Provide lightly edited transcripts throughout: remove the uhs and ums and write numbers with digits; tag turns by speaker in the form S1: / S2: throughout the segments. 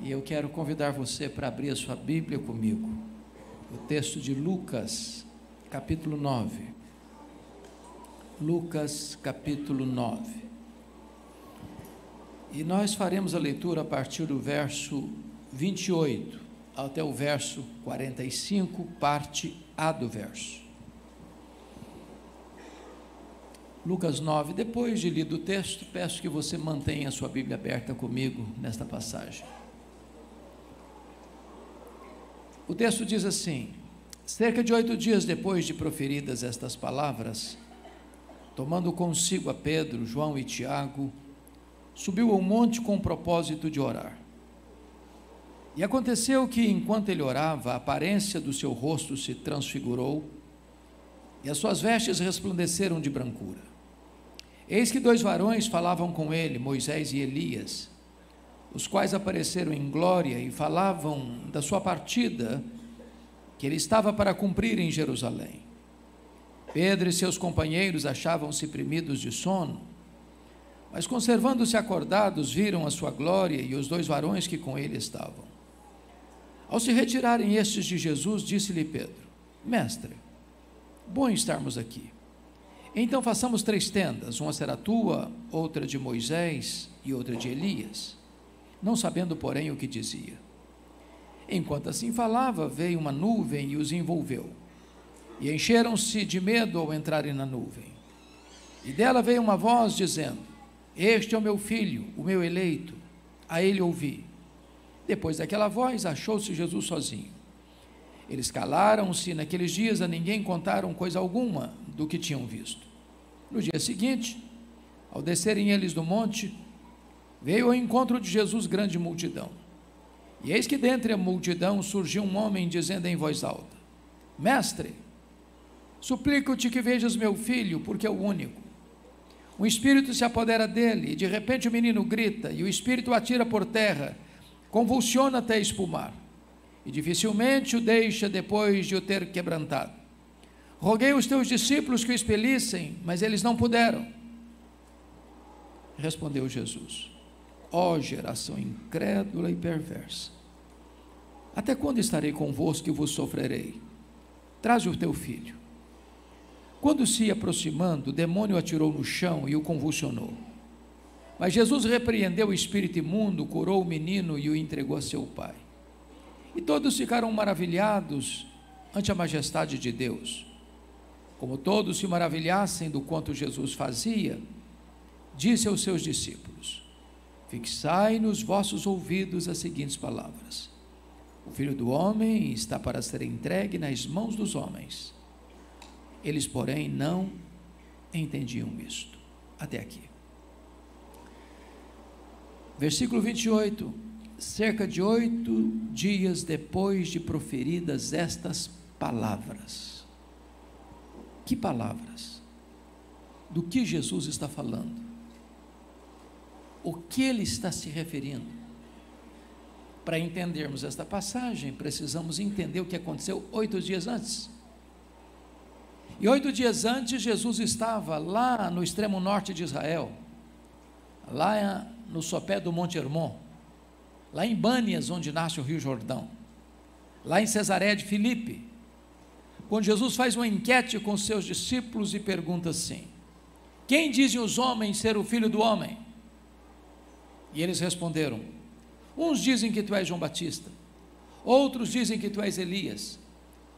S1: E eu quero convidar você para abrir a sua Bíblia comigo. O texto de Lucas, capítulo 9. Lucas, capítulo 9. E nós faremos a leitura a partir do verso 28 até o verso 45, parte A do verso. Lucas 9. Depois de lido o texto, peço que você mantenha a sua Bíblia aberta comigo nesta passagem. O texto diz assim: cerca de 8 dias depois de proferidas estas palavras, tomando consigo a Pedro, João e Tiago, subiu ao monte com o propósito de orar. E aconteceu que, enquanto ele orava, a aparência do seu rosto se transfigurou, e as suas vestes resplandeceram de brancura. Eis que 2 varões falavam com ele, Moisés e Elias, os quais apareceram em glória e falavam da sua partida, que ele estava para cumprir em Jerusalém. Pedro e seus companheiros achavam-se primidos de sono, mas conservando-se acordados, viram a sua glória e os 2 varões que com ele estavam. Ao se retirarem estes de Jesus, disse-lhe Pedro: Mestre, bom estarmos aqui. Então façamos 3 tendas, uma será tua, outra de Moisés e outra de Elias, não sabendo, porém, o que dizia. Enquanto assim falava, veio uma nuvem e os envolveu, e encheram-se de medo ao entrarem na nuvem. E dela veio uma voz dizendo: Este é o meu filho, o meu eleito, a ele ouvi. Depois daquela voz, achou-se Jesus sozinho. Eles calaram-se, naqueles dias a ninguém contaram coisa alguma do que tinham visto. No dia seguinte, ao descerem eles do monte, veio ao encontro de Jesus grande multidão. E eis que dentre a multidão surgiu um homem dizendo em voz alta: Mestre, suplico-te que vejas meu filho, porque é o único. Um espírito se apodera dele, e de repente o menino grita, e o espírito o atira por terra, convulsiona até espumar, e dificilmente o deixa depois de o ter quebrantado. Roguei aos teus discípulos que o expelissem, mas eles não puderam. Respondeu Jesus: Ó geração incrédula e perversa, até quando estarei convosco e vos sofrerei? Traze o teu filho. Quando se ia aproximando, o demônio o atirou no chão e o convulsionou. Mas Jesus repreendeu o espírito imundo, curou o menino e o entregou a seu pai. E todos ficaram maravilhados ante a majestade de Deus. Como todos se maravilhassem do quanto Jesus fazia, disse aos seus discípulos: Fixai nos vossos ouvidos as seguintes palavras: O Filho do Homem está para ser entregue nas mãos dos homens. Eles, porém, não entendiam isto. Até aqui. Versículo 28. Cerca de 8 dias depois de proferidas estas palavras. Que palavras? Do que Jesus está falando? O que ele está se referindo? Para entendermos esta passagem, precisamos entender o que aconteceu 8 dias antes. E 8 dias antes, Jesus estava lá no extremo norte de Israel, lá no sopé do Monte Hermon, lá em Bânias, onde nasce o Rio Jordão, lá em Cesaré de Filipe, quando Jesus faz uma enquete com seus discípulos e pergunta assim: Quem dizem os homens ser o Filho do Homem? E eles responderam: Uns dizem que tu és João Batista, outros dizem que tu és Elias,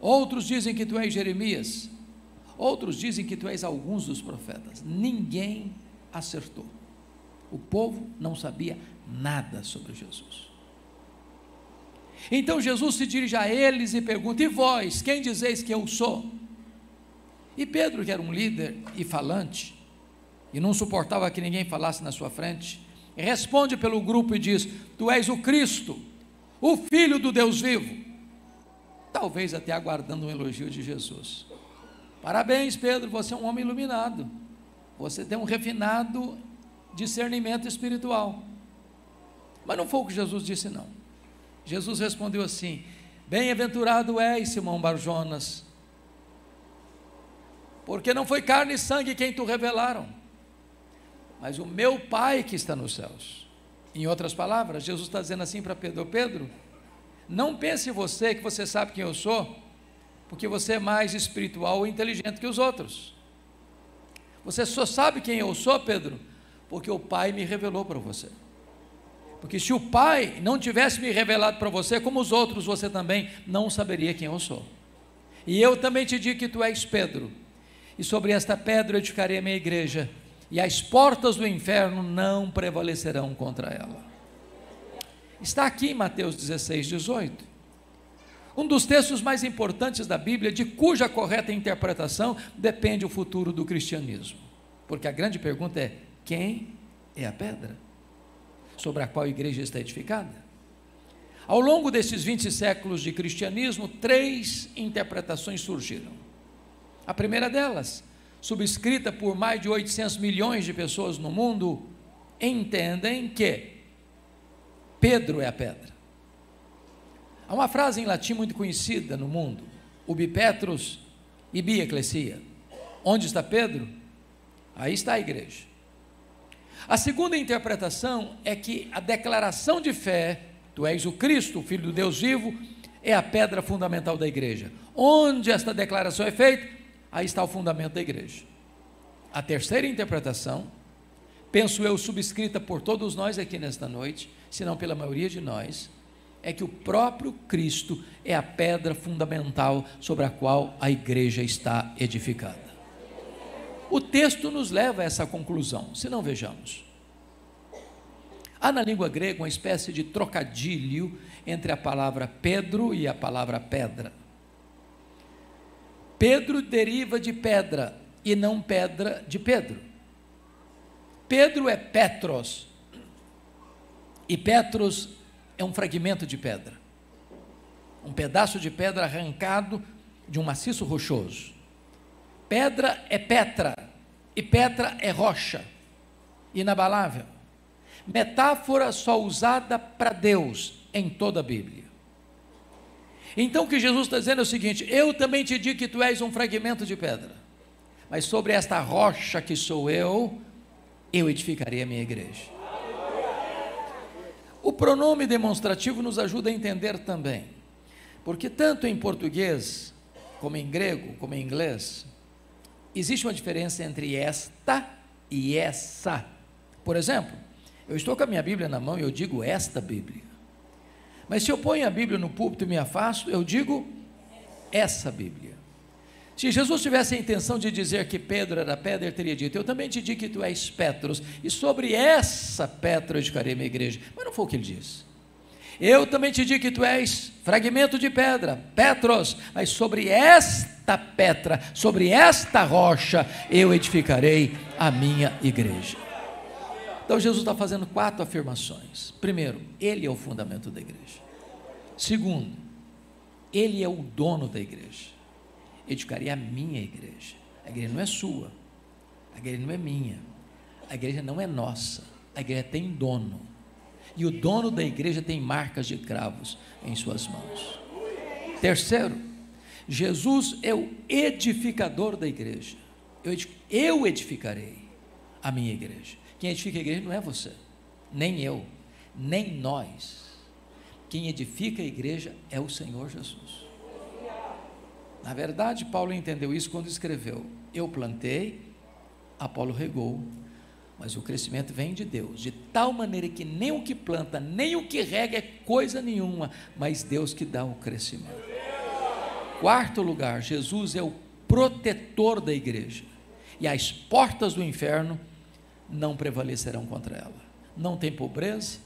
S1: outros dizem que tu és Jeremias, outros dizem que tu és alguns dos profetas. Ninguém acertou. O povo não sabia nada sobre Jesus. Então Jesus se dirige a eles e pergunta: E vós, quem dizeis que eu sou? E Pedro, que era um líder e falante, e não suportava que ninguém falasse na sua frente, responde pelo grupo e diz: Tu és o Cristo, o Filho do Deus vivo. Talvez até aguardando um elogio de Jesus. Parabéns, Pedro, você é um homem iluminado, você tem um refinado discernimento espiritual. Mas não foi o que Jesus disse, não. Jesus respondeu assim: Bem-aventurado és, Simão Barjonas, porque não foi carne e sangue quem te revelaram, mas o meu Pai que está nos céus. Em outras palavras, Jesus está dizendo assim para Pedro: Pedro, não pense você que você sabe quem eu sou, porque você é mais espiritual ou inteligente que os outros. Você só sabe quem eu sou, Pedro, porque o Pai me revelou para você. Porque se o Pai não tivesse me revelado para você, como os outros, você também não saberia quem eu sou. E eu também te digo que tu és Pedro, e sobre esta pedra eu edificarei a minha igreja, e as portas do inferno não prevalecerão contra ela. Está aqui em Mateus 16, 18. Um dos textos mais importantes da Bíblia, de cuja correta interpretação depende o futuro do cristianismo. Porque a grande pergunta é: quem é a pedra sobre a qual a igreja está edificada? Ao longo desses 20 séculos de cristianismo, 3 interpretações surgiram. A primeira delas, subscrita por mais de 800 milhões de pessoas no mundo, entendem que Pedro é a pedra. Há uma frase em latim muito conhecida no mundo: ubi Petrus, ibi ecclesia. Onde está Pedro? Aí está a igreja. A segunda interpretação é que a declaração de fé, tu és o Cristo, o Filho do Deus vivo, é a pedra fundamental da igreja. Onde esta declaração é feita, aí está o fundamento da igreja. A terceira interpretação, penso eu, subscrita por todos nós aqui nesta noite, se não pela maioria de nós, é que o próprio Cristo é a pedra fundamental sobre a qual a igreja está edificada. O texto nos leva a essa conclusão, se não vejamos. Há na língua grega uma espécie de trocadilho entre a palavra Pedro e a palavra pedra. Pedro deriva de pedra e não pedra de Pedro. Pedro é Petros, e Petros é um fragmento de pedra, um pedaço de pedra arrancado de um maciço rochoso. Pedra é Petra, e Petra é rocha, inabalável. Metáfora só usada para Deus em toda a Bíblia. Então o que Jesus está dizendo é o seguinte: eu também te digo que tu és um fragmento de pedra, mas sobre esta rocha que sou eu edificarei a minha igreja. O pronome demonstrativo nos ajuda a entender também, porque tanto em português, como em grego, como em inglês, existe uma diferença entre esta e essa. Por exemplo, eu estou com a minha Bíblia na mão e eu digo esta Bíblia, mas se eu ponho a Bíblia no púlpito e me afasto, eu digo essa Bíblia. Se Jesus tivesse a intenção de dizer que Pedro era pedra, ele teria dito: eu também te digo que tu és Petros, e sobre essa pedra eu edificarei minha igreja. Mas não foi o que ele disse. Eu também te digo que tu és fragmento de pedra, Petros, mas sobre esta pedra, sobre esta rocha, eu edificarei a minha igreja. Então Jesus está fazendo 4 afirmações. Primeiro, ele é o fundamento da igreja. Segundo, ele é o dono da igreja. Edificarei a minha igreja. A igreja não é sua, a igreja não é minha, a igreja não é nossa, a igreja tem dono, e o dono da igreja tem marcas de cravos em suas mãos. Terceiro, Jesus é o edificador da igreja. Eu edificarei a minha igreja. Quem edifica a igreja não é você, nem eu, nem nós. Quem edifica a igreja é o Senhor Jesus. Na verdade, Paulo entendeu isso quando escreveu: eu plantei, Apolo regou, mas o crescimento vem de Deus, de tal maneira que nem o que planta, nem o que rega é coisa nenhuma, mas Deus que dá o crescimento. Quarto lugar, Jesus é o protetor da igreja, e as portas do inferno não prevalecerão contra ela. Não tem pobreza,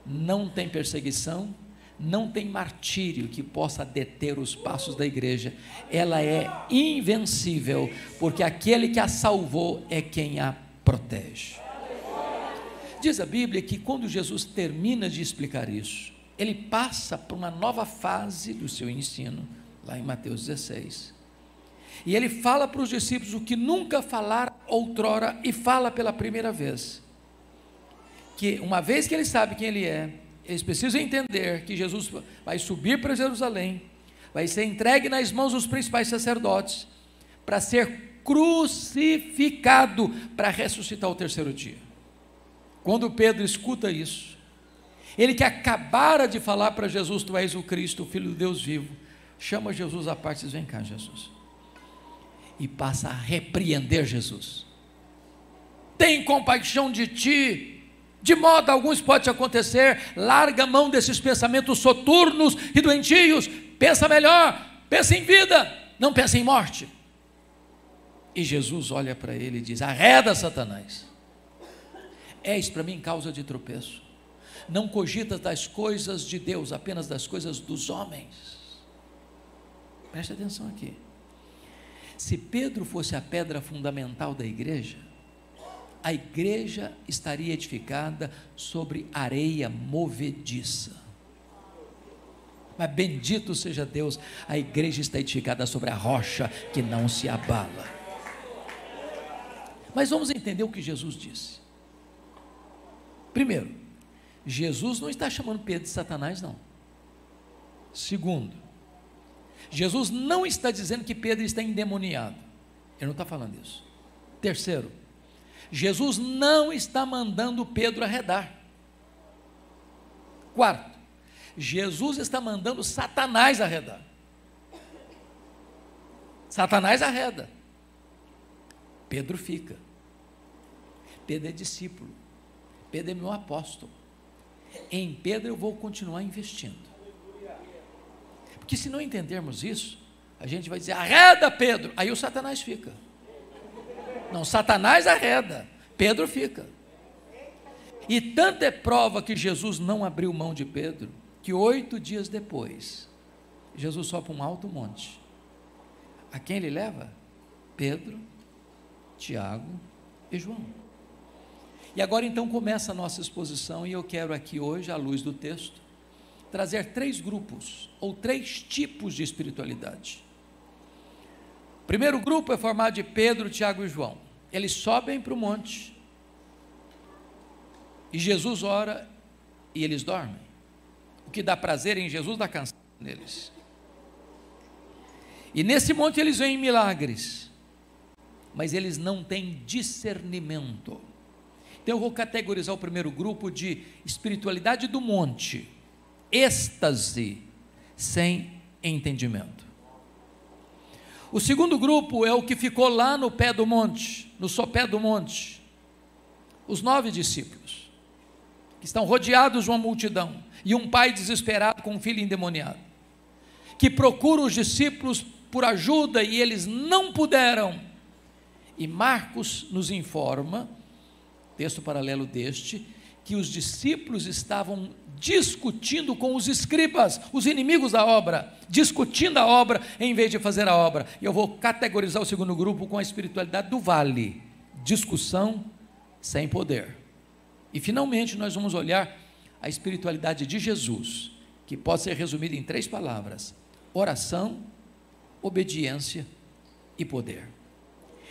S1: não tem perseguição, não tem martírio que possa deter os passos da igreja. Ela é invencível, porque aquele que a salvou é quem a protege. Diz a Bíblia que quando Jesus termina de explicar isso, ele passa para uma nova fase do seu ensino, lá em Mateus 16, e ele fala para os discípulos o que nunca falara outrora, e fala pela primeira vez, que uma vez que ele sabe quem ele é, eles precisam entender que Jesus vai subir para Jerusalém, vai ser entregue nas mãos dos principais sacerdotes, para ser crucificado, para ressuscitar ao terceiro dia. Quando Pedro escuta isso, Ele que acabara de falar para Jesus: tu és o Cristo, o Filho do Deus vivo, chama Jesus à parte e diz: vem cá, Jesus, e passa a repreender Jesus. Tem compaixão de ti, de modo algum isso pode te acontecer. Larga a mão desses pensamentos soturnos e doentios, pensa melhor, pensa em vida, não pensa em morte. E Jesus olha para ele e diz: arreda, Satanás, és para mim causa de tropeço, não cogitas das coisas de Deus, apenas das coisas dos homens. Preste atenção aqui. Se Pedro fosse a pedra fundamental da igreja, a igreja estaria edificada sobre areia movediça. Mas bendito seja Deus, a igreja está edificada sobre a rocha que não se abala. Mas vamos entender o que Jesus disse. Primeiro, Jesus não está chamando Pedro de Satanás, não. Segundo, Jesus não está dizendo que Pedro está endemoniado. Ele não está falando isso. Terceiro, Jesus não está mandando Pedro arredar. Quarto, Jesus está mandando Satanás arredar. Satanás arreda, Pedro fica. Pedro é discípulo, Pedro é meu apóstolo. Em Pedro eu vou continuar investindo. Porque se não entendermos isso, a gente vai dizer: arreda, Pedro, aí o Satanás fica. Não, Satanás arreda, Pedro fica. E tanto é prova que Jesus não abriu mão de Pedro, que 8 dias depois, Jesus sobe para um alto monte. A quem ele leva? Pedro, Tiago e João. E agora então começa a nossa exposição, e eu quero aqui hoje, à luz do texto, trazer 3 grupos, ou 3 tipos de espiritualidade. O primeiro grupo é formado de Pedro, Tiago e João. Eles sobem para o monte, e Jesus ora, e eles dormem. O que dá prazer em Jesus dá cansaço neles. E nesse monte eles veem milagres, mas eles não têm discernimento. Então eu vou categorizar o primeiro grupo de espiritualidade do monte, êxtase sem entendimento. O segundo grupo é o que ficou lá no pé do monte, no sopé do monte, os 9 discípulos, que estão rodeados de uma multidão, e um pai desesperado com um filho endemoniado, que procura os discípulos por ajuda e eles não puderam. E Marcos nos informa, texto paralelo deste, que os discípulos estavam discutindo com os escribas, os inimigos da obra, discutindo a obra em vez de fazer a obra. E eu vou categorizar o segundo grupo com a espiritualidade do vale, discussão sem poder. E finalmente nós vamos olhar a espiritualidade de Jesus, que pode ser resumida em 3 palavras: oração, obediência e poder.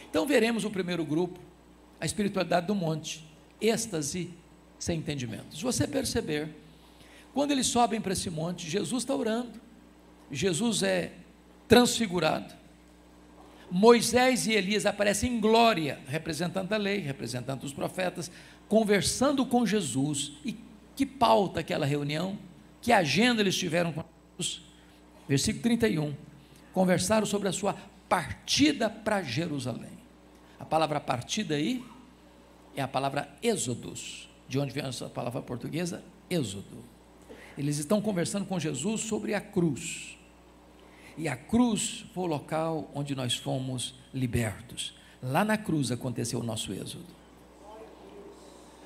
S1: Então veremos o primeiro grupo, a espiritualidade do monte, êxtase sem entendimento. Se você perceber, quando eles sobem para esse monte, Jesus está orando, Jesus é transfigurado, Moisés e Elias aparecem em glória, representando a lei, representando os profetas, conversando com Jesus. E que pauta aquela reunião, que agenda eles tiveram com Jesus? Versículo 31, conversaram sobre a sua partida para Jerusalém. A palavra partida aí é a palavra êxodos, de onde vem essa palavra portuguesa, êxodo. Eles estão conversando com Jesus sobre a cruz, e a cruz foi o local onde nós fomos libertos. Lá na cruz aconteceu o nosso êxodo.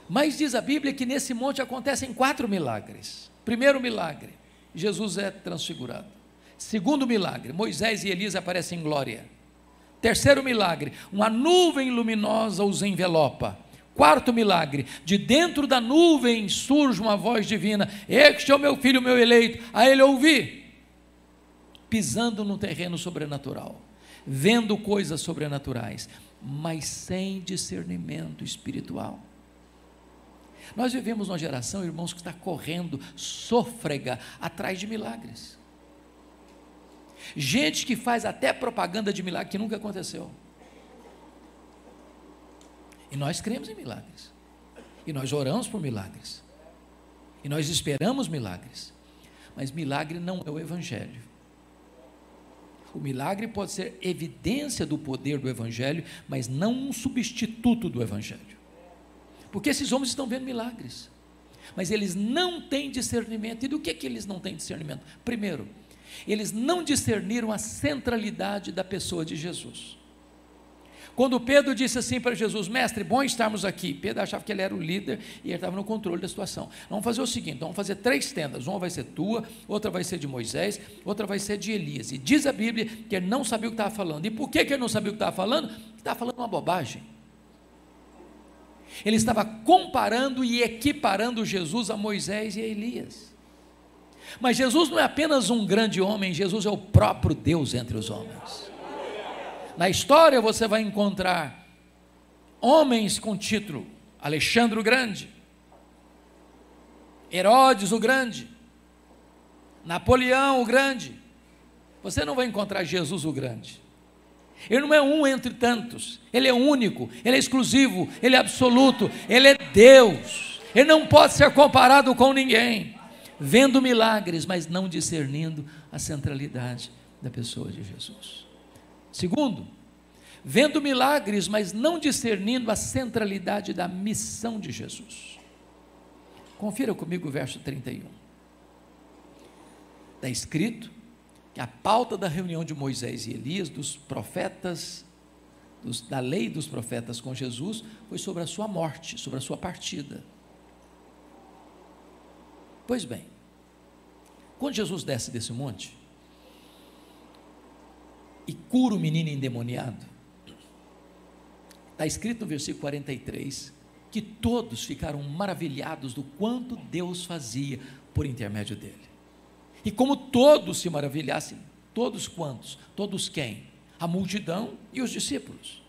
S1: Mas diz a Bíblia que nesse monte acontecem 4 milagres. Primeiro milagre, Jesus é transfigurado. Segundo milagre, Moisés e Elias aparecem em glória. Terceiro milagre, uma nuvem luminosa os envelopa. Quarto milagre, de dentro da nuvem surge uma voz divina: este é o meu filho, o meu eleito, a ele ouvi. Pisando no terreno sobrenatural, vendo coisas sobrenaturais, mas sem discernimento espiritual. Nós vivemos uma geração, irmãos, que está correndo sôfrega atrás de milagres. Gente que faz até propaganda de milagre que nunca aconteceu. E nós cremos em milagres, e nós oramos por milagres, E nós esperamos milagres, mas milagre não é o Evangelho. O milagre pode ser evidência do poder do Evangelho, mas não um substituto do Evangelho. Porque esses homens estão vendo milagres, mas eles não têm discernimento. E do que eles não têm discernimento? Primeiro, eles não discerniram a centralidade da pessoa de Jesus. Quando Pedro disse assim para Jesus: mestre, bom estarmos aqui. Pedro achava que ele era o líder e ele estava no controle da situação. Vamos fazer o seguinte, vamos fazer 3 tendas, uma vai ser tua, outra vai ser de Moisés, outra vai ser de Elias. E diz a Bíblia que ele não sabia o que estava falando. E por que ele não sabia o que estava falando? Ele estava falando uma bobagem. Ele estava comparando e equiparando Jesus a Moisés e a Elias. Mas Jesus não é apenas um grande homem, Jesus é o próprio Deus entre os homens. Na história você vai encontrar homens com título: Alexandre o Grande, Herodes o Grande, Napoleão o Grande. Você não vai encontrar Jesus o Grande. Ele não é um entre tantos, ele é único, ele é exclusivo, ele é absoluto, ele é Deus. Ele não pode ser comparado com ninguém. Vendo milagres, mas não discernindo a centralidade da pessoa de Jesus. Segundo, vendo milagres, mas não discernindo a centralidade da missão de Jesus. Confira comigo o verso 31. Está escrito que a pauta da reunião de Moisés e Elias, dos profetas, da lei dos profetas com Jesus, foi sobre a sua morte, sobre a sua partida. Pois bem, quando Jesus desce desse monte e cura o menino endemoniado, está escrito no versículo 43, que todos ficaram maravilhados do quanto Deus fazia por intermédio dele. E como todos se maravilhassem, todos quantos? Todos quem? A multidão e os discípulos.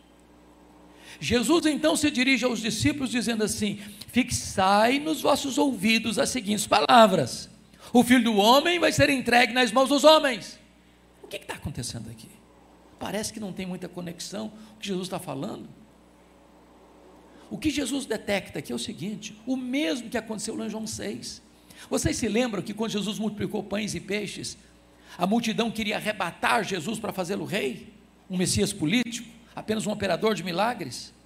S1: Jesus então se dirige aos discípulos dizendo assim: fixai nos vossos ouvidos as seguintes palavras: o Filho do Homem vai ser entregue nas mãos dos homens. O que está acontecendo aqui? Parece que não tem muita conexão o que Jesus está falando. O que Jesus detecta aqui é o seguinte: o mesmo que aconteceu lá em João 6. Vocês se lembram que quando Jesus multiplicou pães e peixes, a multidão queria arrebatar Jesus para fazê-lo rei, um Messias político, apenas um operador de milagres?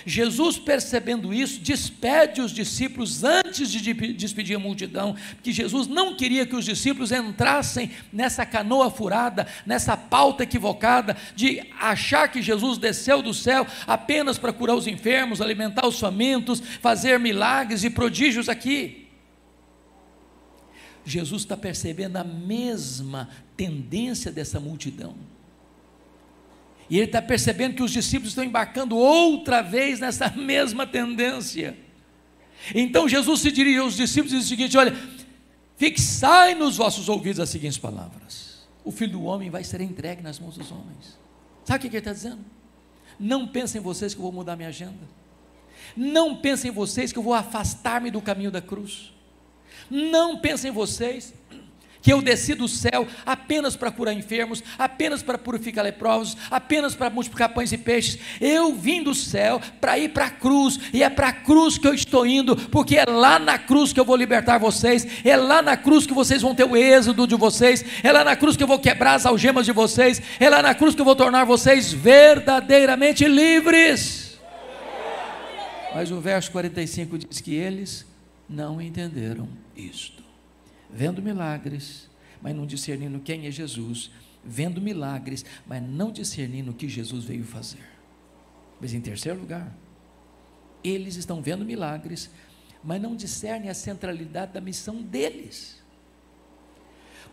S1: Jesus, percebendo isso, despede os discípulos antes de despedir a multidão, porque Jesus não queria que os discípulos entrassem nessa canoa furada, nessa pauta equivocada, de achar que Jesus desceu do céu apenas para curar os enfermos, alimentar os famintos, fazer milagres e prodígios aqui. Jesus está percebendo a mesma tendência dessa multidão. E ele está percebendo que os discípulos estão embarcando outra vez nessa mesma tendência. Então Jesus se dirige aos discípulos e diz o seguinte: olha, fixai nos vossos ouvidos as seguintes palavras: o Filho do Homem vai ser entregue nas mãos dos homens. Sabe o que ele está dizendo? Não pensem vocês que eu vou mudar minha agenda. Não pensem vocês que eu vou afastar-me do caminho da cruz. Não pensem vocês que eu desci do céu apenas para curar enfermos, apenas para purificar leprosos, apenas para multiplicar pães e peixes. Eu vim do céu para ir para a cruz, e é para a cruz que eu estou indo, porque é lá na cruz que eu vou libertar vocês, é lá na cruz que vocês vão ter o êxodo de vocês, é lá na cruz que eu vou quebrar as algemas de vocês, é lá na cruz que eu vou tornar vocês verdadeiramente livres. Mas o verso 45 diz que eles não entenderam isto. Vendo milagres, mas não discernindo quem é Jesus, vendo milagres, mas não discernindo o que Jesus veio fazer. Mas em terceiro lugar, eles estão vendo milagres, mas não discernem a centralidade da missão deles.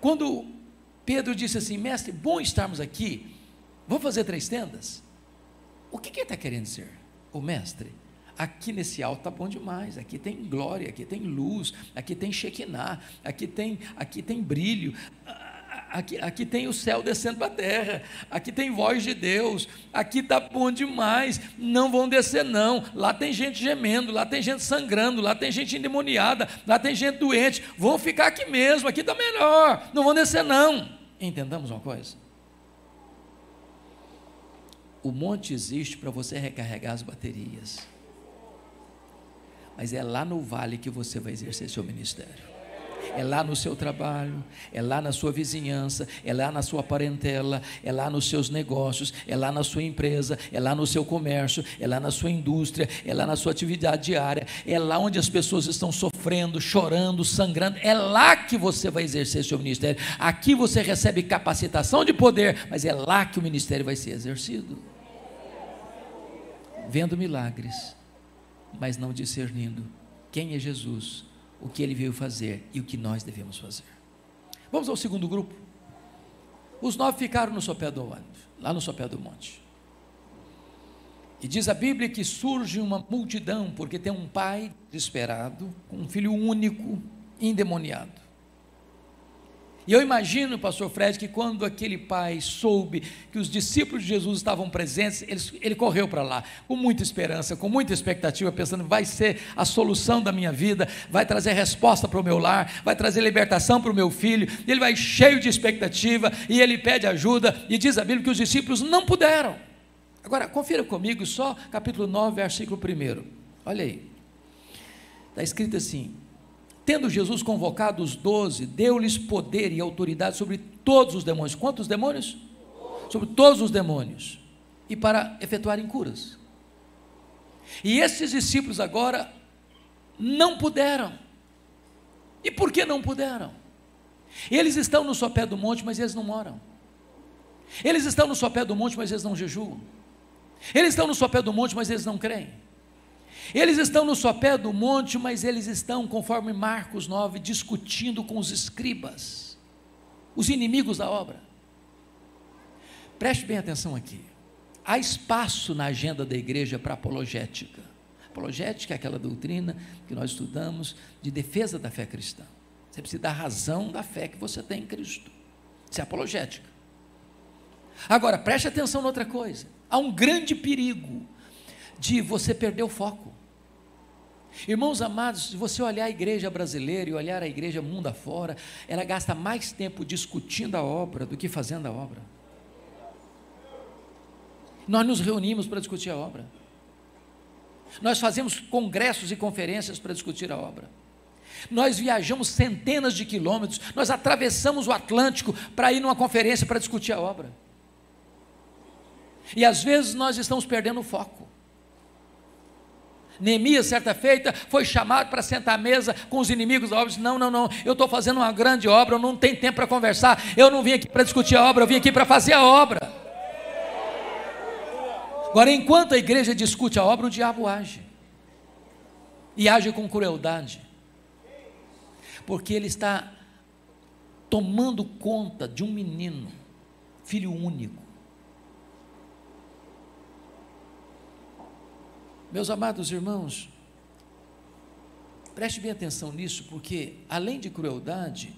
S1: Quando Pedro disse assim: mestre, bom estarmos aqui, vamos fazer 3 tendas? O que ele está querendo dizer? O mestre, aqui nesse alto está bom demais, aqui tem glória, aqui tem luz, aqui tem Shekinah, aqui tem brilho, aqui tem o céu descendo para a terra, aqui tem voz de Deus, aqui está bom demais, não vão descer não, lá tem gente gemendo, lá tem gente sangrando, lá tem gente endemoniada, lá tem gente doente, vão ficar aqui mesmo, aqui está melhor, não vão descer não. Entendamos uma coisa? O monte existe para você recarregar as baterias. mas é lá no vale que você vai exercer seu ministério. É lá no seu trabalho, é lá na sua vizinhança, é lá na sua parentela, é lá nos seus negócios, é lá na sua empresa, é lá no seu comércio, é lá na sua indústria, é lá na sua atividade diária, é lá onde as pessoas estão sofrendo, chorando, sangrando, é lá que você vai exercer seu ministério. Aqui você recebe capacitação de poder, mas é lá que o ministério vai ser exercido. Vendo milagres, mas não discernindo quem é Jesus, o que ele veio fazer e o que nós devemos fazer. Vamos ao segundo grupo. Os 9 ficaram no sopé do ônibus, lá no sopé do monte. E diz a Bíblia que surge uma multidão, porque tem um pai desesperado, com um filho único, endemoniado. E eu imagino, pastor Fred, que quando aquele pai soube que os discípulos de Jesus estavam presentes, ele correu para lá, com muita esperança, com muita expectativa, pensando, vai ser a solução da minha vida, vai trazer resposta para o meu lar, vai trazer libertação para o meu filho. E ele vai cheio de expectativa, e ele pede ajuda, e diz a Bíblia que os discípulos não puderam. Agora, confira comigo só capítulo 9, versículo 1, olha aí, está escrito assim: tendo Jesus convocado os 12, deu-lhes poder e autoridade sobre todos os demônios. Quantos demônios? Sobre todos os demônios. E para efetuarem curas. E esses discípulos agora não puderam. E por que não puderam? Eles estão no sopé do monte, mas eles não oram. Eles estão no sopé do monte, mas eles não jejuam. Eles estão no sopé do monte, mas eles não creem. Eles estão no sopé do monte, mas eles estão, conforme Marcos 9, discutindo com os escribas, os inimigos da obra. Preste bem atenção aqui. Há espaço na agenda da igreja para apologética. Apologética é aquela doutrina que nós estudamos de defesa da fé cristã. Você precisa dar razão da fé que você tem em Cristo. Isso é apologética. Agora, preste atenção noutra coisa. Há um grande perigo de você perder o foco. Irmãos amados, se você olhar a igreja brasileira e olhar a igreja mundo afora, ela gasta mais tempo discutindo a obra do que fazendo a obra. Nós nos reunimos para discutir a obra. Nós fazemos congressos e conferências para discutir a obra. Nós viajamos centenas de quilômetros, nós atravessamos o Atlântico para ir numa conferência para discutir a obra. E às vezes nós estamos perdendo o foco. Neemias, certa feita, foi chamado para sentar à mesa com os inimigos da obra. Disse, não, eu estou fazendo uma grande obra, eu não tenho tempo para conversar, eu não vim aqui para discutir a obra, eu vim aqui para fazer a obra. Agora, enquanto a igreja discute a obra, o diabo age, e age com crueldade, porque ele está tomando conta de um menino, filho único. Meus amados irmãos, preste bem atenção nisso, porque além de crueldade,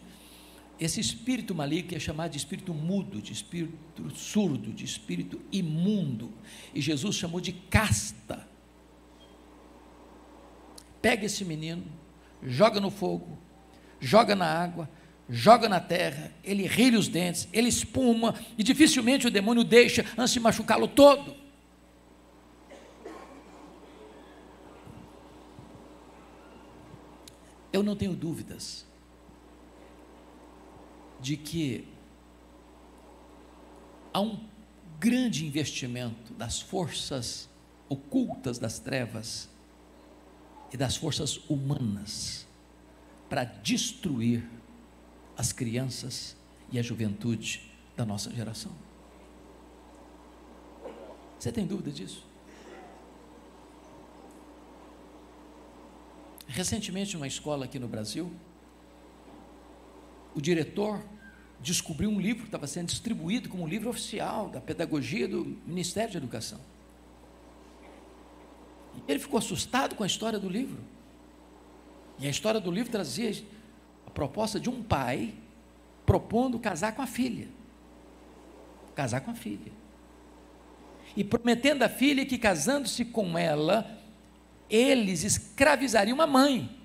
S1: esse espírito maligno que é chamado de espírito mudo, de espírito surdo, de espírito imundo, e Jesus chamou de casta. Pega esse menino, joga no fogo, joga na água, joga na terra, ele rilha os dentes, ele espuma, e dificilmente o demônio deixa antes de machucá-lo todo. Eu não tenho dúvidas de que há um grande investimento das forças ocultas das trevas e das forças humanas para destruir as crianças e a juventude da nossa geração. Você tem dúvida disso? Recentemente, numa escola aqui no Brasil, o diretor descobriu um livro que estava sendo distribuído como um livro oficial da pedagogia do Ministério da Educação. E ele ficou assustado com a história do livro. E a história do livro trazia a proposta de um pai propondo casar com a filha. Casar com a filha. E prometendo à filha que, casando-se com ela, eles escravizariam a mãe.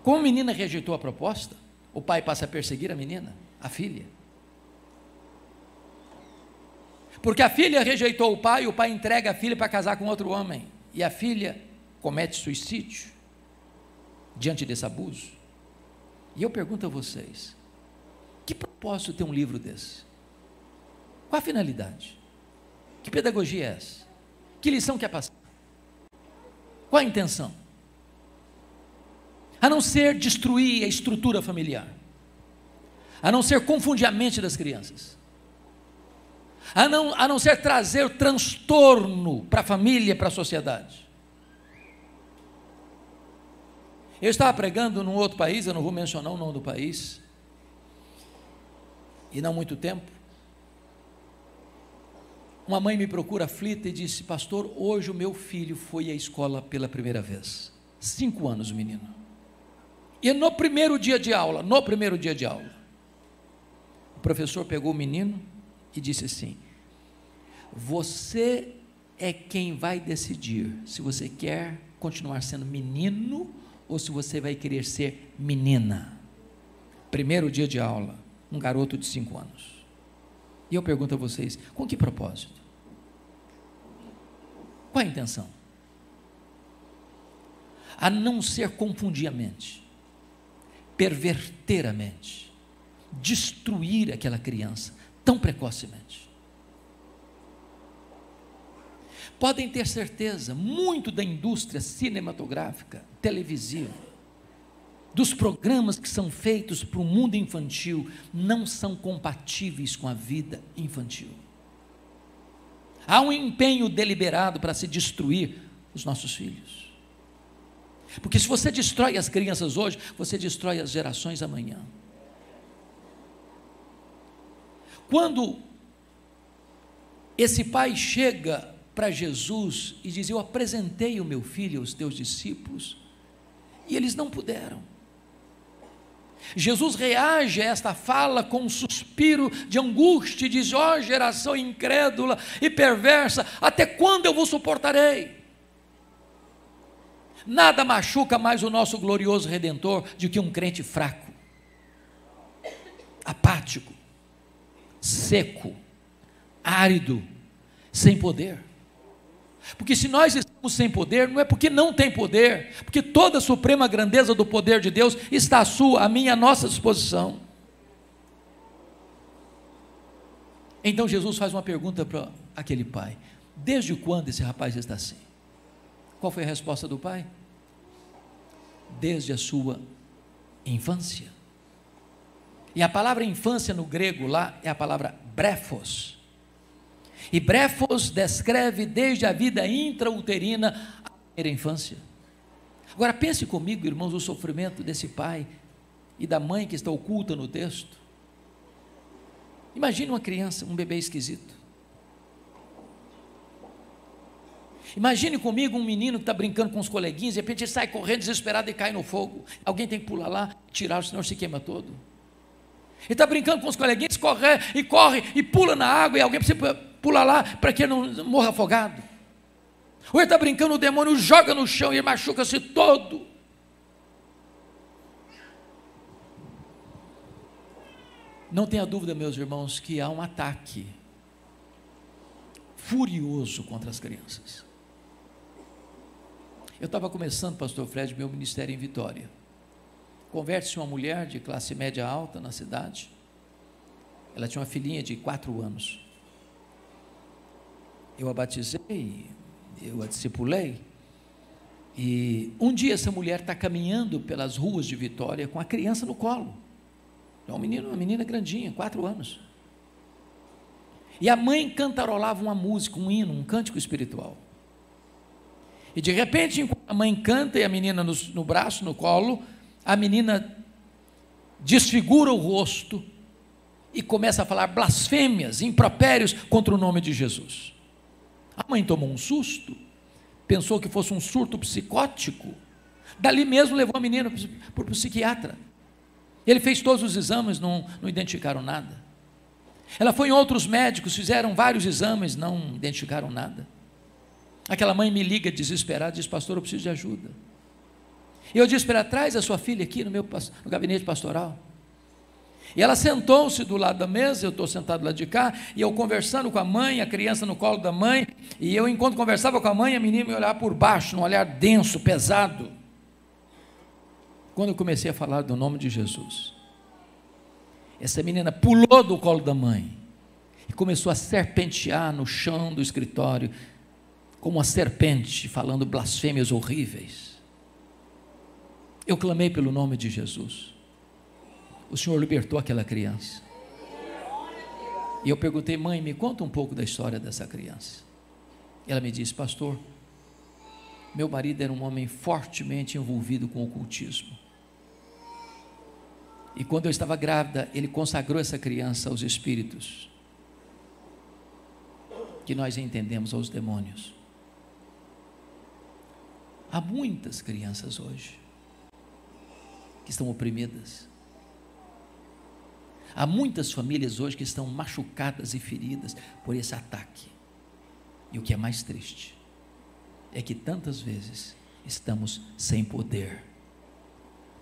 S1: Como a menina rejeitou a proposta, o pai passa a perseguir a menina, a filha. Porque a filha rejeitou o pai entrega a filha para casar com outro homem, e a filha comete suicídio diante desse abuso. E eu pergunto a vocês, que propósito tem um livro desse? Qual a finalidade? Que pedagogia é essa? Que lição quer passar? Qual a intenção? A não ser destruir a estrutura familiar, a não ser confundir a mente das crianças, a não ser trazer transtorno para a família, para a sociedade. Eu estava pregando num outro país, eu não vou mencionar o nome do país, e não há muito tempo, uma mãe me procura aflita e disse: pastor, hoje o meu filho foi à escola pela primeira vez, 5 anos o menino, e no primeiro dia de aula, o professor pegou o menino e disse assim: você é quem vai decidir se você quer continuar sendo menino ou se você vai querer ser menina. Primeiro dia de aula, um garoto de 5 anos. E eu pergunto a vocês, com que propósito? Qual a intenção? A não ser confundir a mente, perverter a mente, destruir aquela criança tão precocemente. Podem ter certeza, muito da indústria cinematográfica, televisiva, dos programas que são feitos para o mundo infantil, não são compatíveis com a vida infantil. Há um empenho deliberado para se destruir os nossos filhos. Porque se você destrói as crianças hoje, você destrói as gerações amanhã. Quando esse pai chega para Jesus e diz: eu apresentei o meu filho aos teus discípulos, e eles não puderam. Jesus reage a esta fala com um suspiro de angústia e diz: ó geração incrédula e perversa, até quando eu vos suportarei? Nada machuca mais o nosso glorioso Redentor do que um crente fraco, apático, seco, árido, sem poder. Porque se nós estamos sem poder, não é porque não tem poder, porque toda a suprema grandeza do poder de Deus está à sua, à minha, à nossa disposição. Então Jesus faz uma pergunta para aquele pai: desde quando esse rapaz está assim? Qual foi a resposta do pai? Desde a sua infância. E a palavra infância no grego lá é a palavra brefos. E brefos descreve desde a vida intrauterina à primeira infância. Agora pense comigo, irmãos, o sofrimento desse pai e da mãe que está oculta no texto. Imagine uma criança, um bebê esquisito. Imagine comigo um menino que está brincando com os coleguinhas, de repente ele sai correndo desesperado e cai no fogo. Alguém tem que pular lá, tirar, senão se queima todo. Ele está brincando com os coleguinhas, corre e pula na água, e alguém precisa pular lá para que ele não morra afogado. Ou ele está brincando, o demônio joga no chão e ele machuca-se todo. Não tenha dúvida, meus irmãos, que há um ataque furioso contra as crianças. Eu estava começando, pastor Fred, meu ministério em Vitória. Converte-se uma mulher de classe média alta na cidade. Ela tinha uma filhinha de 4 anos. Eu a batizei, eu a discipulei, e um dia essa mulher está caminhando pelas ruas de Vitória com a criança no colo. É uma menina grandinha, 4 anos. E a mãe cantarolava uma música, um hino, um cântico espiritual. E de repente, enquanto a mãe canta e a menina no braço, no colo, a menina desfigura o rosto e começa a falar blasfêmias, impropérios contra o nome de Jesus. A mãe tomou um susto, pensou que fosse um surto psicótico. Dali mesmo levou a menina para o psiquiatra. Ele fez todos os exames, não identificaram nada. Ela foi em outros médicos, fizeram vários exames, não identificaram nada. Aquela mãe me liga desesperada, diz: pastor, eu preciso de ajuda. E eu disse para ela: traz a sua filha aqui no gabinete pastoral. E ela sentou-se do lado da mesa, eu estou sentado do lado de cá, e eu conversando com a mãe, a criança no colo da mãe, e eu, enquanto conversava com a mãe, a menina me olhava por baixo, num olhar denso, pesado. Quando eu comecei a falar do nome de Jesus, essa menina pulou do colo da mãe, e começou a serpentear no chão do escritório, como uma serpente, falando blasfêmias horríveis. Eu clamei pelo nome de Jesus. O Senhor libertou aquela criança. E eu perguntei: mãe, me conta um pouco da história dessa criança. Ela me disse: pastor, meu marido era um homem fortemente envolvido com o ocultismo. E quando eu estava grávida, ele consagrou essa criança aos espíritos, que nós entendemos aos demônios. Há muitas crianças hoje que estão oprimidas. Há muitas famílias hoje que estão machucadas e feridas por esse ataque. E o que é mais triste é que tantas vezes estamos sem poder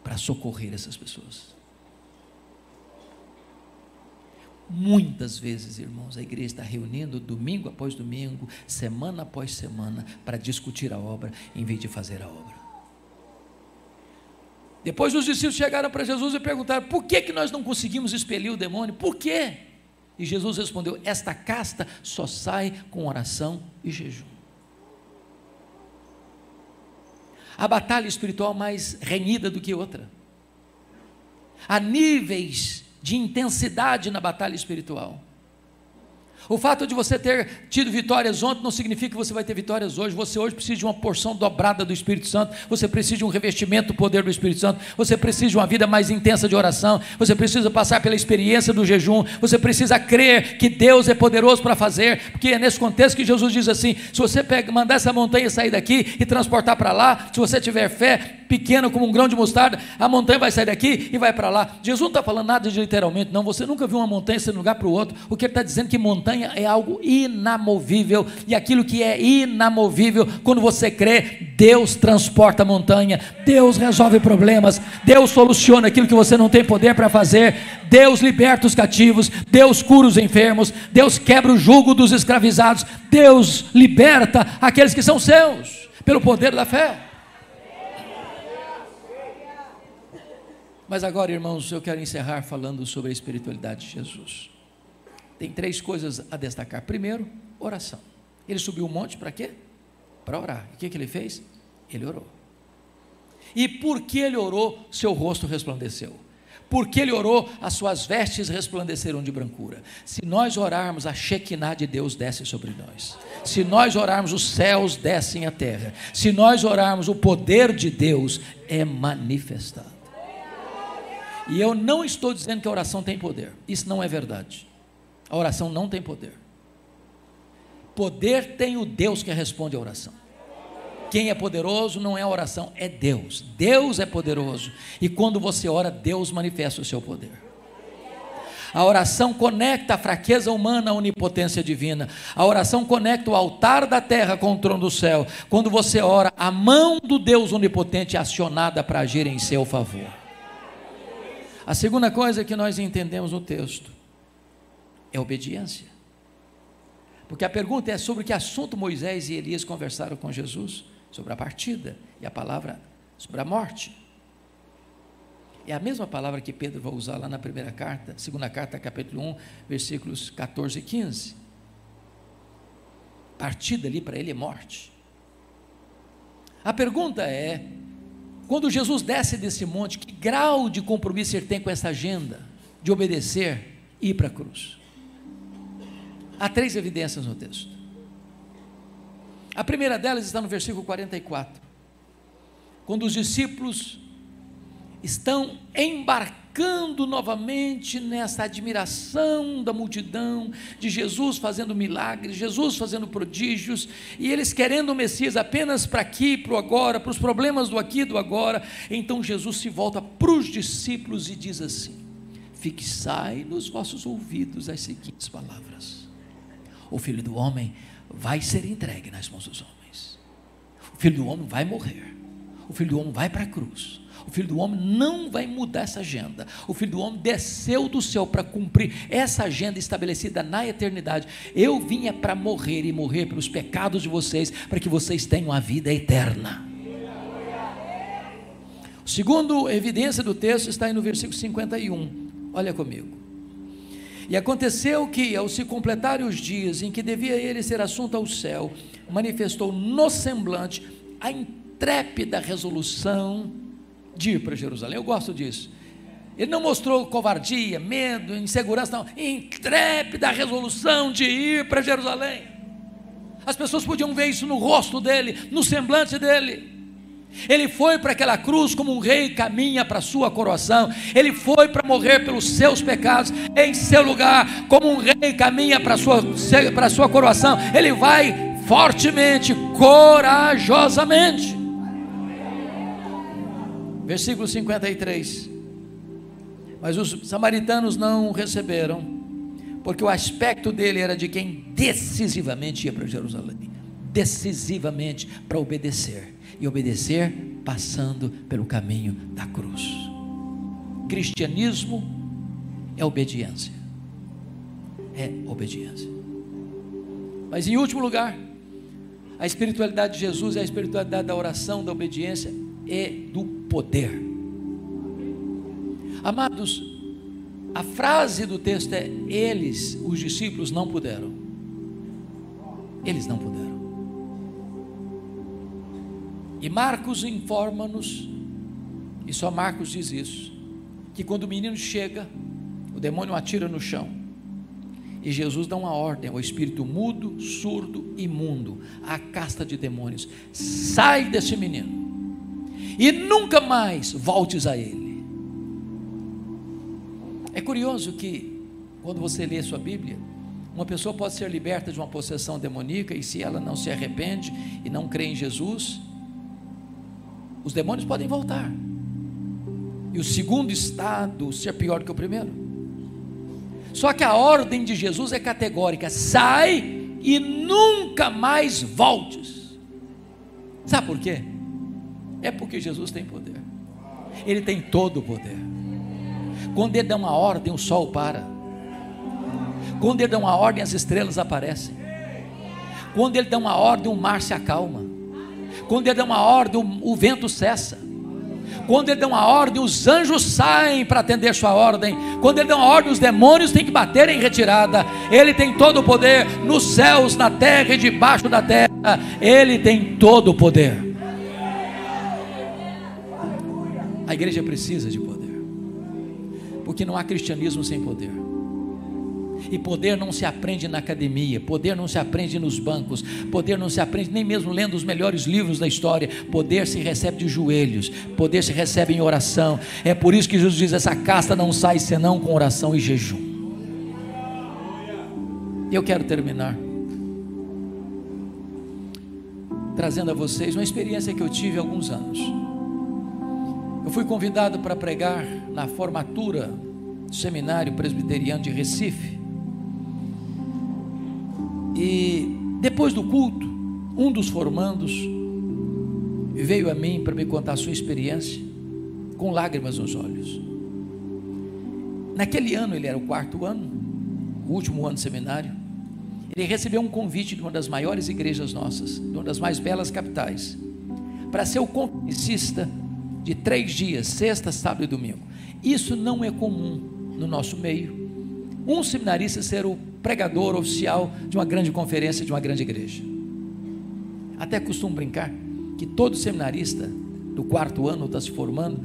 S1: para socorrer essas pessoas. Muitas vezes, irmãos, a igreja está reunindo domingo após domingo, semana após semana, para discutir a obra, em vez de fazer a obra. Depois os discípulos chegaram para Jesus e perguntaram: por que nós não conseguimos expelir o demônio? Por quê? E Jesus respondeu: esta casta só sai com oração e jejum. A batalha espiritual mais renhida do que outra. Há níveis de intensidade na batalha espiritual. O fato de você ter tido vitórias ontem não significa que você vai ter vitórias hoje. Você hoje precisa de uma porção dobrada do Espírito Santo, você precisa de um revestimento do poder do Espírito Santo, você precisa de uma vida mais intensa de oração, você precisa passar pela experiência do jejum, você precisa crer que Deus é poderoso para fazer, porque é nesse contexto que Jesus diz assim: se você mandar essa montanha sair daqui e transportar para lá, se você tiver fé pequena como um grão de mostarda, a montanha vai sair daqui e vai para lá. Jesus não está falando nada de literalmente, não. Você nunca viu uma montanha ser de um lugar para o outro. O que ele está dizendo é que montanha é algo inamovível, e aquilo que é inamovível, quando você crê, Deus transporta a montanha, Deus resolve problemas, Deus soluciona aquilo que você não tem poder para fazer, Deus liberta os cativos, Deus cura os enfermos, Deus quebra o jugo dos escravizados, Deus liberta aqueles que são seus, pelo poder da fé. Mas agora, irmãos, eu quero encerrar falando sobre a espiritualidade de Jesus. Tem 3 coisas a destacar. Primeiro, oração. Ele subiu o monte para quê? Para orar. O que ele fez? Ele orou. E por que ele orou, seu rosto resplandeceu? Porque ele orou, as suas vestes resplandeceram de brancura. Se nós orarmos, a Shekinah de Deus desce sobre nós. Se nós orarmos, os céus descem à terra. Se nós orarmos, o poder de Deus é manifestado. E eu não estou dizendo que a oração tem poder. Isso não é verdade. A oração não tem poder. Poder tem o Deus que responde a oração. Quem é poderoso não é a oração, é Deus. Deus é poderoso. E quando você ora, Deus manifesta o seu poder. A oração conecta a fraqueza humana à onipotência divina. A oração conecta o altar da terra com o trono do céu. Quando você ora, a mão do Deus onipotente é acionada para agir em seu favor. A segunda coisa que nós entendemos no texto é obediência. Porque a pergunta é: sobre que assunto Moisés e Elias conversaram com Jesus? Sobre a partida, e a palavra sobre a morte. É a mesma palavra que Pedro vai usar lá na primeira carta, segunda carta, capítulo 1, versículos 14 e 15. Partida ali para ele é morte. A pergunta é: quando Jesus desce desse monte, que grau de compromisso ele tem com essa agenda de obedecer e ir para a cruz? Há 3 evidências no texto. A primeira delas está no versículo 44, quando os discípulos estão embarcando novamente nessa admiração da multidão, de Jesus fazendo milagres, Jesus fazendo prodígios, e eles querendo o Messias apenas para aqui, para o agora, para os problemas do aqui e do agora. Então Jesus se volta para os discípulos e diz assim: fixai nos vossos ouvidos as seguintes palavras: o Filho do Homem vai ser entregue nas mãos dos homens, o Filho do Homem vai morrer, o Filho do Homem vai para a cruz, O Filho do Homem não vai mudar essa agenda. O Filho do Homem desceu do céu para cumprir essa agenda estabelecida na eternidade. Eu vinha para morrer e morrer pelos pecados de vocês, para que vocês tenham a vida eterna. Segundo evidência do texto está aí no versículo 51. Olha comigo. E aconteceu que, ao se completarem os dias em que devia ele ser assunto ao céu, manifestou no semblante a intrépida resolução de ir para Jerusalém. Eu gosto disso. Ele não mostrou covardia, medo, insegurança, não. Intrépida resolução de ir para Jerusalém. As pessoas podiam ver isso no rosto dele, no semblante dele. Ele foi para aquela cruz como um rei caminha para a sua coroação. Ele foi para morrer pelos seus pecados em seu lugar, como um rei caminha para a sua coroação. Ele vai fortemente, corajosamente. Versículo 53. Mas os samaritanos não o receberam, porque o aspecto dele era de quem decisivamente ia para Jerusalém, decisivamente para obedecer, e obedecer passando pelo caminho da cruz. Cristianismo é obediência, mas em último lugar, a espiritualidade de Jesus é a espiritualidade da oração, da obediência e do poder. Amados, a frase do texto é: eles, os discípulos, não puderam. Eles não puderam. E Marcos informa-nos, e só Marcos diz isso, que quando o menino chega, o demônio atira no chão, e Jesus dá uma ordem ao espírito mudo, surdo, imundo, à casta de demônios: sai desse menino, e nunca mais voltes a ele. É curioso que, quando você lê a sua Bíblia, uma pessoa pode ser liberta de uma possessão demoníaca, e se ela não se arrepende e não crê em Jesus, os demônios podem voltar, e o segundo estado ser pior que o primeiro. Só que a ordem de Jesus é categórica: sai e nunca mais voltes. Sabe por quê? É porque Jesus tem poder. Ele tem todo o poder. Quando ele dá uma ordem, o sol para. Quando ele dá uma ordem, as estrelas aparecem. Quando ele dá uma ordem, o mar se acalma. Quando ele dá uma ordem, o vento cessa. Quando ele dá uma ordem, os anjos saem para atender sua ordem. Quando ele dá uma ordem, os demônios têm que bater em retirada. Ele tem todo o poder nos céus, na terra e debaixo da terra. Ele tem todo o poder. A igreja precisa de poder, porque não há cristianismo sem poder. E poder não se aprende na academia, poder não se aprende nos bancos, poder não se aprende nem mesmo lendo os melhores livros da história. Poder se recebe de joelhos, poder se recebe em oração. É por isso que Jesus diz: essa casta não sai senão com oração e jejum. Eu quero terminar trazendo a vocês uma experiência que eu tive há alguns anos. Eu fui convidado para pregar na formatura do Seminário Presbiteriano de Recife. E depois do culto, um dos formandos veio a mim para me contar a sua experiência, com lágrimas nos olhos. Naquele ano, ele era o 4º ano, o último ano do seminário. Ele recebeu um convite de uma das maiores igrejas nossas, de uma das mais belas capitais, para ser o conferencista de 3 dias, sexta, sábado e domingo. Isso não é comum no nosso meio, um seminarista ser o pregador oficial de uma grande conferência de uma grande igreja. Até costumo brincar que todo seminarista do 4º ano está se formando,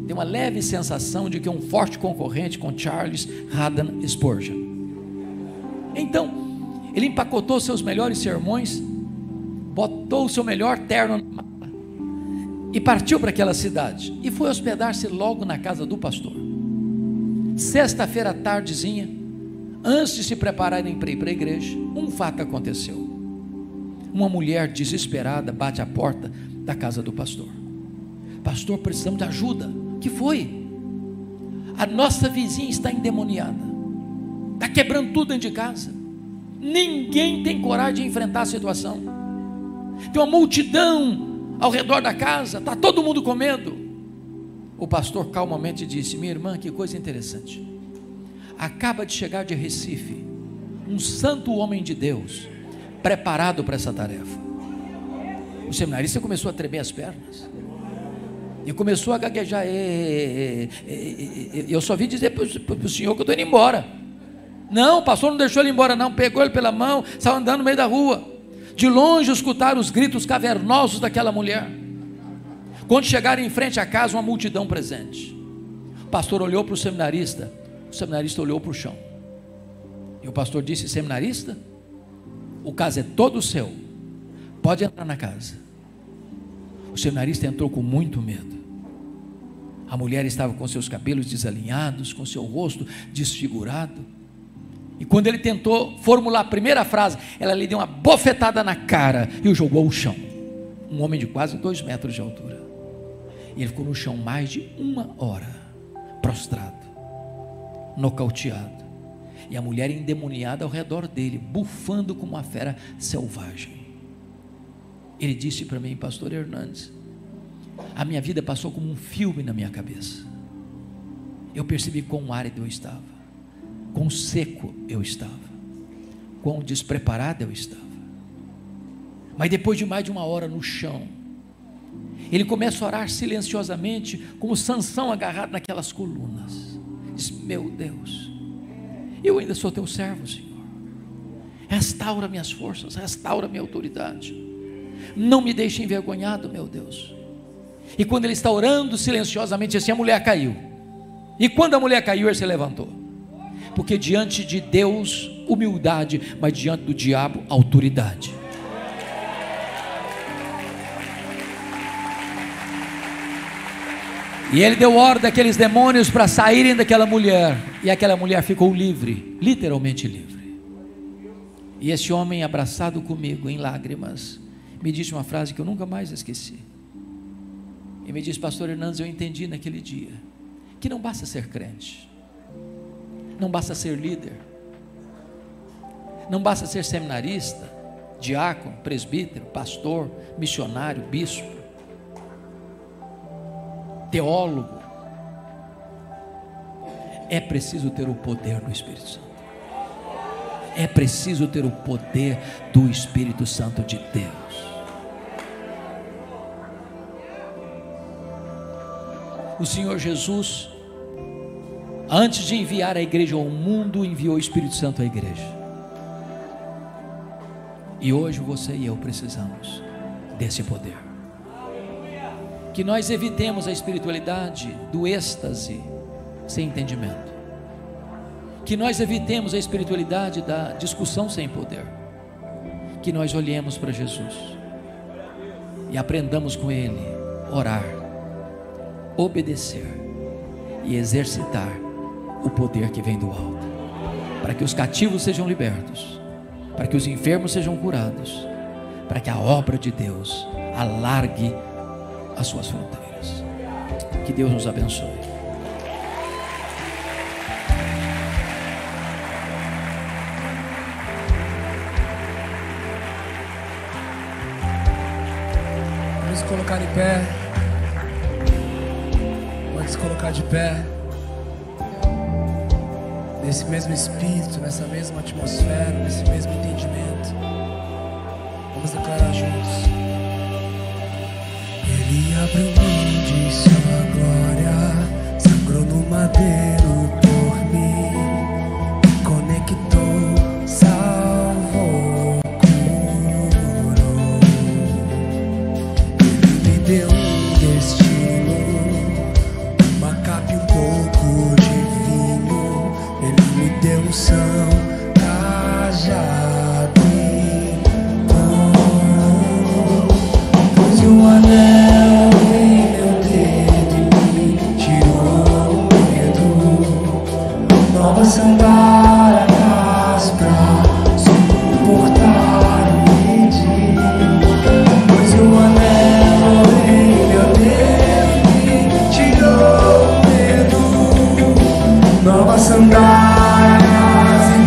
S1: tem uma leve sensação de que é um forte concorrente com Charles Haddon Spurgeon. Então, ele empacotou seus melhores sermões, botou o seu melhor terno na mala e partiu para aquela cidade, e foi hospedar-se logo na casa do pastor. Sexta-feira à tardezinha, antes de se prepararem para ir para a igreja, um fato aconteceu. Uma mulher desesperada bate à porta da casa do pastor: pastor, precisamos de ajuda. O que foi? A nossa vizinha está endemoniada, está quebrando tudo dentro de casa, ninguém tem coragem de enfrentar a situação, tem uma multidão ao redor da casa, está todo mundo com medo. o pastor calmamente disse: minha irmã, que coisa interessante, acaba de chegar de Recife um santo homem de Deus, preparado para essa tarefa. O seminarista começou a tremer as pernas e começou a gaguejar. Eu só vim dizer para o senhor que eu estou indo embora. Não, o pastor não deixou ele embora não, pegou ele pela mão, saiu andando no meio da rua. De longe escutaram os gritos cavernosos daquela mulher. Quando chegaram em frente à casa, uma multidão presente. O pastor olhou para o seminarista olhou para o chão. E o pastor disse: seminarista, o caso é todo seu, pode entrar na casa. O seminarista entrou com muito medo. A mulher estava com seus cabelos desalinhados, com seu rosto desfigurado. E quando ele tentou formular a primeira frase, ela lhe deu uma bofetada na cara e o jogou ao chão. Um homem de quase 2 metros de altura. E ele ficou no chão mais de 1 hora, prostrado, nocauteado. E a mulher endemoniada ao redor dele, bufando como uma fera selvagem. Ele disse para mim: pastor Hernandes, a minha vida passou como um filme na minha cabeça. Eu percebi quão árido eu estava, quão seco eu estava, quão despreparado eu estava. Mas depois de mais de 1 hora no chão, ele começa a orar silenciosamente, como Sansão agarrado naquelas colunas. Diz: meu Deus, eu ainda sou teu servo, Senhor. Restaura minhas forças, restaura minha autoridade. Não me deixe envergonhado, meu Deus. E quando ele está orando silenciosamente assim, a mulher caiu. E quando a mulher caiu, ele se levantou. Porque diante de Deus, humildade, mas diante do diabo, autoridade. E ele deu ordem àqueles demônios para saírem daquela mulher. E aquela mulher ficou livre, literalmente livre. E esse homem, abraçado comigo em lágrimas, me disse uma frase que eu nunca mais esqueci. Ele me disse: pastor Hernandes, eu entendi naquele dia que não basta ser crente, não basta ser líder, não basta ser seminarista, diácono, presbítero, pastor, missionário, bispo, teólogo. É preciso ter o poder do Espírito Santo. É preciso ter o poder do Espírito Santo de Deus. O Senhor Jesus, antes de enviar a igreja ao mundo, enviou o Espírito Santo à igreja. E hoje você e eu precisamos desse poder. Que nós evitemos a espiritualidade do êxtase sem entendimento. Que nós evitemos a espiritualidade da discussão sem poder. Que nós olhemos para Jesus e aprendamos com Ele orar, obedecer e exercitar o poder que vem do alto, para que os cativos sejam libertos, para que os enfermos sejam curados, para que a obra de Deus alargue as suas fronteiras. Que Deus nos abençoe.
S2: Vamos se colocar de pé. Pode se colocar de pé. Nesse mesmo espírito, nessa mesma atmosfera, nesse mesmo entendimento. Vamos declarar juntos. Ele abriu mão de sua glória, sangrou no madeiro por mim, me conectou, salvou, curou. Ele me deu um destino, uma capa e um pouco de vinho. Ele me deu um são, cajado e pão. Pôs um anel sandálias pra suportar o medo. Pois o anel em meu dedo me tirou o medo. Novas sandálias em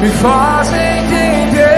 S2: Me faz entender